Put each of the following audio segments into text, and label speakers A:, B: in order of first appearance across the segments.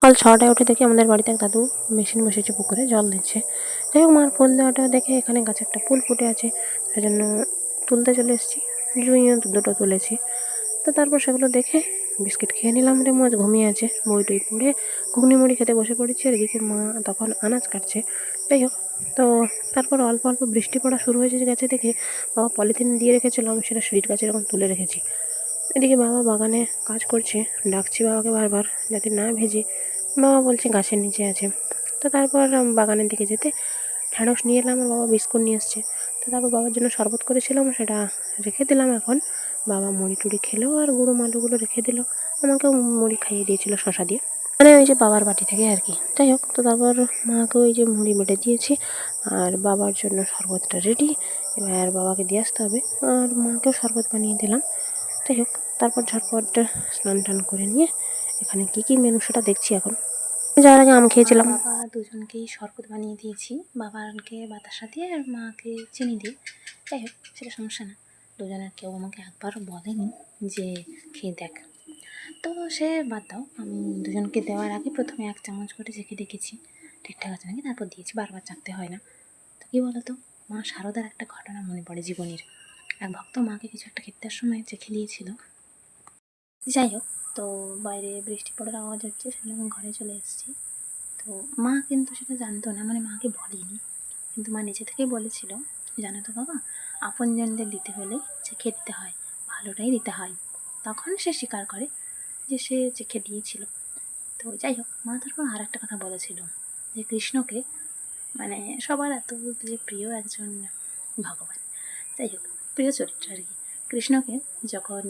A: সকাল 6টায় উঠে দেখি আমাদের বাড়িতে এক দাদু মেশিন বসেছে, পুকুরে জল দিচ্ছে। যাই হোক, মার ফুল দেওয়াটা দেখে এখানে গাছে একটা ফুল ফুটে আছে, তাই জন্য তুলতে চলে এসেছি। জুঁইও দুটো তুলেছি। তো তারপর সেগুলো দেখে বিস্কিট খেয়ে নিলাম রে, মজ ঘুমিয়ে আছে, বই টই পড়ে ঘুগনি মুড়ি খেতে বসে পড়েছি। আর এদিকে মা তখন আনাজ কাটছে। যাই হোক, তো তারপর অল্প অল্প বৃষ্টি পড়া শুরু হয়েছে গেছে দেখে বাবা পলিথিন দিয়ে রেখেছিল, আমি সেটা সিঁড়ির কাছে এরকম তুলে রেখেছি। এদিকে বাবা বাগানে কাজ করছে, ডাকছি বাবাকে বারবার যাতে না ভেজে। বাবা বলছে গাছের নিচে আছে। তো তারপর বাগানের দিকে যেতে ঢ্যাঁড়স নিয়ে এলাম, আর বাবা বিস্কুট নিয়ে এসছে। তো তারপর বাবার জন্য শরবত করেছিলাম, সেটা রেখে দিলাম। এখন বাবা মুড়ি টুড়ি খেলো আর গুঁড়ো মালুগুলো রেখে দিল, আমাকেও মুড়ি খাইয়ে দিয়েছিল শশা দিয়ে, মানে ওই যে বাবার বাটি থেকে আর কি। যাই হোক, তো তারপর মাকেও ওই যে মুড়ি বেটে দিয়েছি, আর বাবার জন্য শরবতটা রেডি। এবার বাবাকে দিয়ে আসতে হবে, আর মাকেও শরবত বানিয়ে দিলাম। যাই হোক, তারপর ঝটপট স্নান টান করে নিয়ে এখানে কী কী মেনু সেটা দেখছি এখন। যাওয়ার আগে আম খেয়েছিলাম।
B: বাবা দুজনকেই শরবত বানিয়ে দিয়েছি, বাবাকে বাতাসা দিয়ে আর মাকে চিনি দিয়ে। যাই হোক, সেটা সমস্যা না, দুজনের কেউ আমাকে একবারও বলেনি যে খেয়ে দেখ। তো সে বাদ দাও, আমি দুজনকে দেওয়ার আগে প্রথমে 1 চামচ করে চেখে দেখেছি ঠিকঠাক আছে নাকি, তারপর দিয়েছি। বারবার চাখতে হয় না। তো কী বলো তো, মা শারদার একটা ঘটনা মনে পড়ে জীবনের। এক ভক্ত মাকে কিছু একটা খেতে সময় চেখে দিয়েছিল। যাই হোক, তো বাইরে বৃষ্টি পড়ার আওয়াজ হচ্ছে, সেজন্য আমি ঘরে চলে এসেছি। তো মা কিন্তু সেটা জানতো না, মানে মাকে বলেনি, কিন্তু মা নিজে থেকেই বলেছিল, জানো তো বাবা, আপনজনদের দিতে হলে চেখে দিতে হয়, ভালোটাই দিতে হয়। তখন সে স্বীকার করে যে সে চেখে দিয়েছিল। তো যাই হোক, মা তারপর আর একটা কথা বলেছিল যে কৃষ্ণকে, মানে সবার এত যে প্রিয় একজন ভগবান, যাই হোক প্রিয় চরিত্র আর কি, কৃষ্ণকে যখন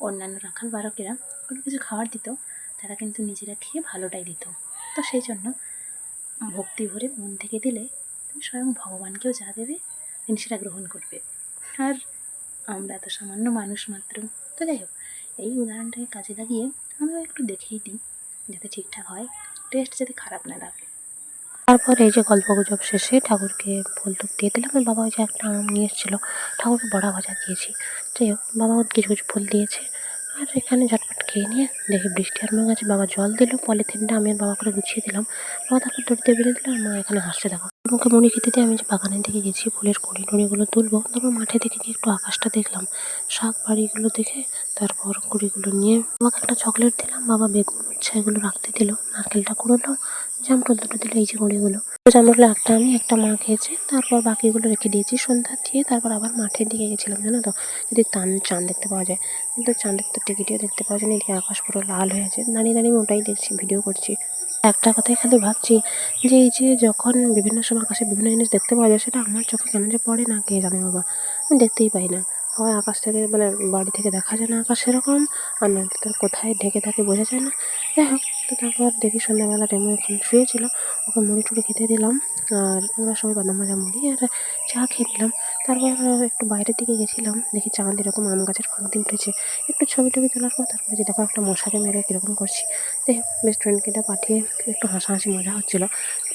B: অন্যান্য রাখাল বালকেরা কোনো কিছু খাবার দিত, তারা কিন্তু নিজেরা খেয়ে ভালোটাই দিত। তো সেই জন্য ভক্তি ভরে মন থেকে দিলে তুমি স্বয়ং ভগবানকেও যা দেবে তিনি সেটা গ্রহণ করবে। আর আমরা তো সামান্য মানুষ মাত্র। তো যাই হোক, এই উদাহরণটাকে কাজে লাগিয়ে আমিও একটু দেখেই দিই, যাতে ঠিকঠাক হয়, টেস্ট যাতে খারাপ না লাগে।
A: তারপর এই যে গল্প গুজব শেষে ঠাকুরকে ফুল টুক দিয়ে দিলাম। আর বাবা ওই যে একটা আম নিয়ে এসেছিলো, ঠাকুরকে বড়া ভাজা দিয়েছি। যাই হোক, বাবাও কিছু কিছু ফুল দিয়েছে। আর এখানে ঝটপট খেয়ে নিয়ে দেখি বৃষ্টি আরম্ভ হয়ে গেছে, বাবা জল দিল, পলিথিনটা আমি আর বাবা করে গুছিয়ে দিলাম। বাবা তারপর দড়িতে বেঁধে দিল, আর মা এখানে হাসতে থাকো। মুখে মুড়ি খেতে দিয়ে আমি যে বাগানের দিকে গেছি ফুলের কুড়ি টুড়িগুলো তুলবো। তারপর মাঠে দেখে গিয়ে একটু আকাশটা দেখলাম, শাক বাড়িগুলো দেখে তারপর কুড়িগুলো নিয়ে বাবাকে একটা চকলেট দিলাম। বাবা বেগুন উচ্ছে এগুলো রাখতে দিল, নারকেলটা কুড়োলো, জামরুল দুটো দিল, এই যে কুড়িগুলো। জামরুল একটা আমি একটা মা খেয়েছে, তারপর বাকিগুলো রেখে দিয়েছি সন্ধ্যা দিয়ে। তারপর আবার মাঠের দিকে গেছিলাম, জানো তো, যদি চাঁদ দেখতে পাওয়া যায়, কিন্তু চাঁদের তো টিকিটিও দেখতে পাওয়া যায় না। এদিকে আকাশ পুরো লাল হয়ে আছে, দাঁড়িয়ে দাঁড়িয়ে আমি ওটাই দেখছি, ভিডিও করছি। একটা কথাই খালি ভাবছি যে এই যে যখন বিভিন্ন সময় আকাশে বিভিন্ন জিনিস দেখতে পাওয়া যায়, সেটা আমার চোখে কেন যে পড়ে না কে জানে বাবা, আমি দেখতেই পাই না। হয় আকাশ থেকে, মানে বাড়ি থেকে দেখা যায় না আকাশ সেরকম, আর নয়তো তার কোথায় ঢেকে থাকে বোঝা যায় না। যাই হোক, তো তারপর দেখি সন্ধ্যাবেলা রেমু এখানে শুয়েছিল, ওকে মুড়ি টুড়ি খেতে দিলাম। আর আমরা সবাই বাদাম ভাজা মুড়ি আর চা খেয়ে নিলাম। তারপর একটু বাইরের দিকে গেছিলাম, দেখি চাঁদ এরকম আম গাছের ফাঁক দিয়ে উঠেছে। একটু ছবি টবি তোলার পর তারপরে যে দেখো একটা মশারি মেরে কীরকম করছি। যাই হোক, বেস্ট ফ্রেন্ডকে পাঠিয়ে একটু হাসাহাসি মজা হচ্ছিলো।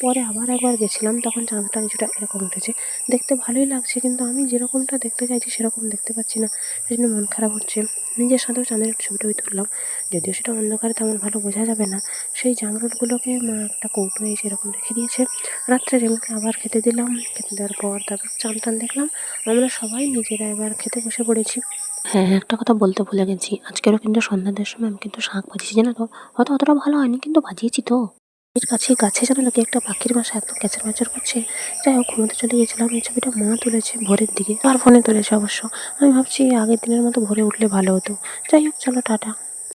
A: পরে আবার একবার গেছিলাম, তখন চাঁদটা কিছুটা এরকম উঠেছে, দেখতে ভালোই লাগছে, কিন্তু আমি যেরকমটা দেখতে চাইছি সেরকম দেখতে পাচ্ছি না, সেই জন্য মন খারাপ হচ্ছে। নিজের সাথেও চাঁদের একটু ছবি টবি তুললাম, যদিও সেটা অন্ধকারে তেমন ভালো বোঝা যাবে না। সেই জামরুলগুলোকে মা একটা কৌটোয় সেরকম রেখে দিয়েছে। রাত্রে রেমুকে আবার খেতে দিলাম, খেতে দেওয়ার পর তারপর চান টান দেখলাম, আমরা সবাই নিজেরা এবার খেতে বসে পড়েছি। হ্যাঁ, একটা কথা বলতে ভুলে গেছি, আজকেরও কিন্তু সন্ধ্যাদের সময় আমি কিন্তু শাক ভাজিয়েছি, জানো তো, হয়তো অতটা ভালো হয়নি কিন্তু ভাজিয়েছি তো। এর কাছে গাছে জানো নাকি একটা পাখির বাসা এত ক্যাচার ম্যাচার করছে। যাই হোক, ঘুমোতে চলে গেছিলাম। এই ছবিটা মা তুলেছে ভোরের দিকে, আর ফোনে তুলেছে অবশ্য। আমি ভাবছি আগের দিনের মতো ভোরে উঠলে ভালো হতো। যাই হোক, চলো টাটা।